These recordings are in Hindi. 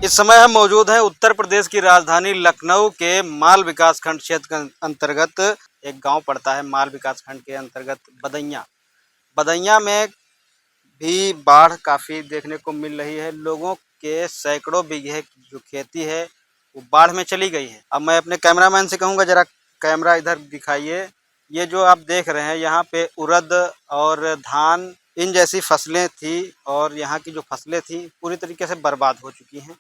इस समय हम मौजूद हैं उत्तर प्रदेश की राजधानी लखनऊ के माल विकास खंड क्षेत्र के अंतर्गत। एक गांव पड़ता है माल विकास खंड के अंतर्गत बदैया। बदैया में भी बाढ़ काफ़ी देखने को मिल रही है। लोगों के सैकड़ों बीघे जो खेती है वो बाढ़ में चली गई है। अब मैं अपने कैमरामैन से कहूँगा जरा कैमरा इधर दिखाइए। ये जो आप देख रहे हैं यहाँ पे उड़द और धान इन जैसी फसलें थी और यहाँ की जो फसलें थी पूरी तरीके से बर्बाद हो चुकी हैं।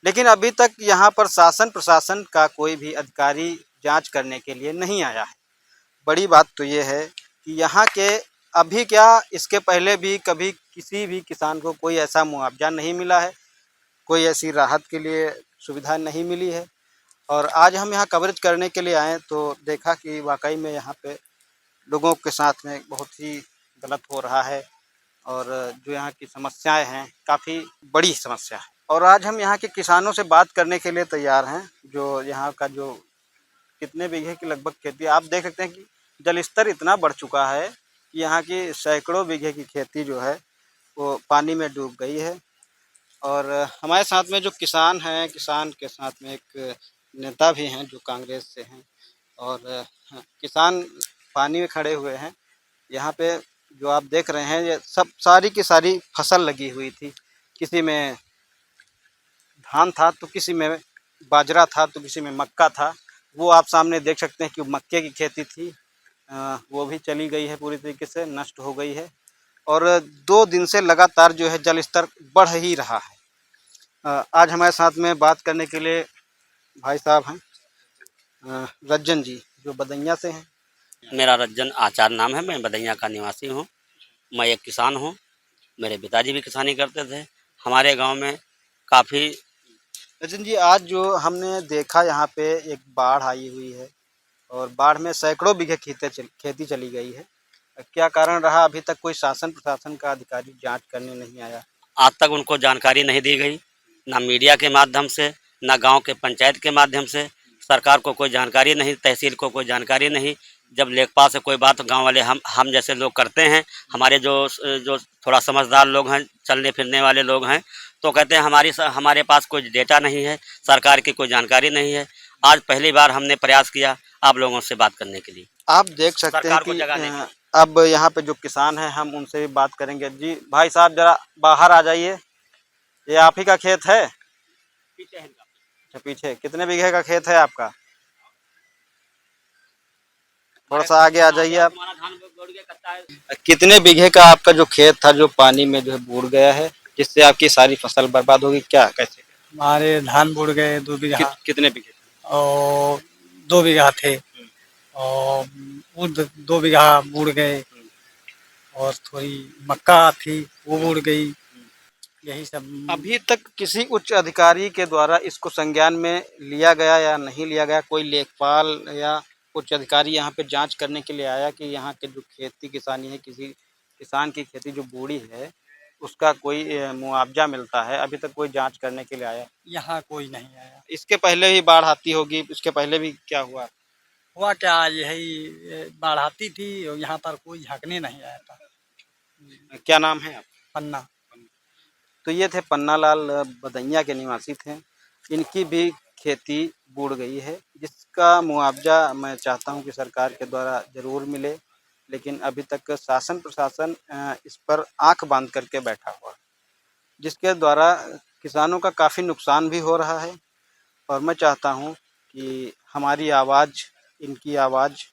लेकिन अभी तक यहाँ पर शासन प्रशासन का कोई भी अधिकारी जांच करने के लिए नहीं आया है। बड़ी बात तो ये है कि यहाँ के अभी क्या इसके पहले भी कभी किसी भी किसान को कोई ऐसा मुआवजा नहीं मिला है, कोई ऐसी राहत के लिए सुविधा नहीं मिली है। और आज हम यहाँ कवरेज करने के लिए आए तो देखा कि वाकई में यहाँ पे लोगों के साथ में बहुत ही गलत हो रहा है और जो यहाँ की समस्याएं हैं काफ़ी बड़ी समस्या है। और आज हम यहाँ के किसानों से बात करने के लिए तैयार हैं। जो यहाँ का जो कितने बीघे की लगभग खेती है, आप देख सकते हैं कि जल स्तर इतना बढ़ चुका है कि यहाँ की सैकड़ों बीघे की खेती जो है वो पानी में डूब गई है। और हमारे साथ में जो किसान हैं, किसान के साथ में एक नेता भी हैं जो कांग्रेस से हैं और किसान पानी में खड़े हुए हैं। यहाँ पे जो आप देख रहे हैं ये सब सारी की सारी फसल लगी हुई थी। किसी में धान था तो किसी में बाजरा था तो किसी में मक्का था। वो आप सामने देख सकते हैं कि मक्के की खेती थी, वो भी चली गई है, पूरी तरीके से नष्ट हो गई है। और 2 दिन से लगातार जो है जल स्तर बढ़ ही रहा है। आज हमारे साथ में बात करने के लिए भाई साहब हैं, रज्जन जी जो बदैया से हैं। मेरा रज्जन आचार नाम है। मैं बदैया का निवासी हूँ। मैं एक किसान हूँ। मेरे पिताजी भी किसानी करते थे। हमारे गांव में काफ़ी रज्जन जी आज जो हमने देखा यहाँ पे एक बाढ़ आई हुई है और बाढ़ में सैकड़ों बीघे खेती चली गई है। क्या कारण रहा, अभी तक कोई शासन प्रशासन का अधिकारी जांच करने नहीं आया? आज तक उनको जानकारी नहीं दी गई, ना मीडिया के माध्यम से, ना गांव के पंचायत के माध्यम से। सरकार को कोई जानकारी नहीं, तहसील को कोई जानकारी नहीं। जब लेखपाल से कोई बात गांव वाले हम जैसे लोग करते हैं, हमारे जो जो थोड़ा समझदार लोग हैं, चलने फिरने वाले लोग हैं, तो कहते हैं हमारे पास कोई डेटा नहीं है, सरकार की कोई जानकारी नहीं है। आज पहली बार हमने प्रयास किया आप लोगों से बात करने के लिए। आप देख सकते हैं कि अब यहाँ पे जो किसान हैं हम उनसे भी बात करेंगे। जी भाई साहब जरा बाहर आ जाइए। ये आप ही का खेत है? पीछे है इनका। अच्छा पीछे। कितने बीघे का खेत है आपका? थोड़ा सा आगे आ जाइए आप। कितने बीघे का आपका जो खेत था जो पानी में जो है बूड़ गया है, जिससे आपकी सारी फसल बर्बाद होगी, क्या कैसे? हमारे धान बुड़ गए 2 बीघा कितने बीघे? और 2 बीघा थे और वो 2 बीघा बुड़ गए और थोड़ी मक्का थी वो बुड़ गई। यही सब। अभी तक किसी उच्च अधिकारी के द्वारा इसको संज्ञान में लिया गया या नहीं लिया गया? कोई लेखपाल या उच्च अधिकारी यहाँ पे जांच करने के लिए आया कि यहाँ के जो खेती किसानी है, किसी किसान की खेती जो बूढ़ी है उसका कोई मुआवजा मिलता है? अभी तक कोई जांच करने के लिए आया? यहाँ कोई नहीं आया। इसके पहले भी बाढ़ आती होगी, इसके पहले भी क्या हुआ? हुआ क्या, यही बाढ़ आती थी और यहाँ पर कोई झाँकने नहीं आया था। क्या नाम है आप? पन्ना। तो ये थे पन्ना लाल, बदैया के निवासी थे। इनकी भी खेती बूड़ गई है, जिसका मुआवजा मैं चाहता हूं कि सरकार के द्वारा ज़रूर मिले। लेकिन अभी तक शासन प्रशासन इस पर आंख बांध करके बैठा हुआ, जिसके द्वारा किसानों का काफ़ी नुकसान भी हो रहा है। और मैं चाहता हूं कि हमारी आवाज़, इनकी आवाज़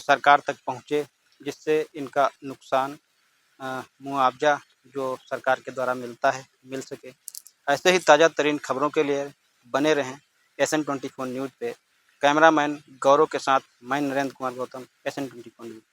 सरकार तक पहुंचे, जिससे इनका नुकसान मुआवजा जो सरकार के द्वारा मिलता है मिल सके। ऐसे ही ताज़ा तरीन खबरों के लिए बने रहें SN24 न्यूज़ पे। कैमरामैन गौरव के साथ मैं नरेंद्र कुमार गौतम, SN24 न्यूज़।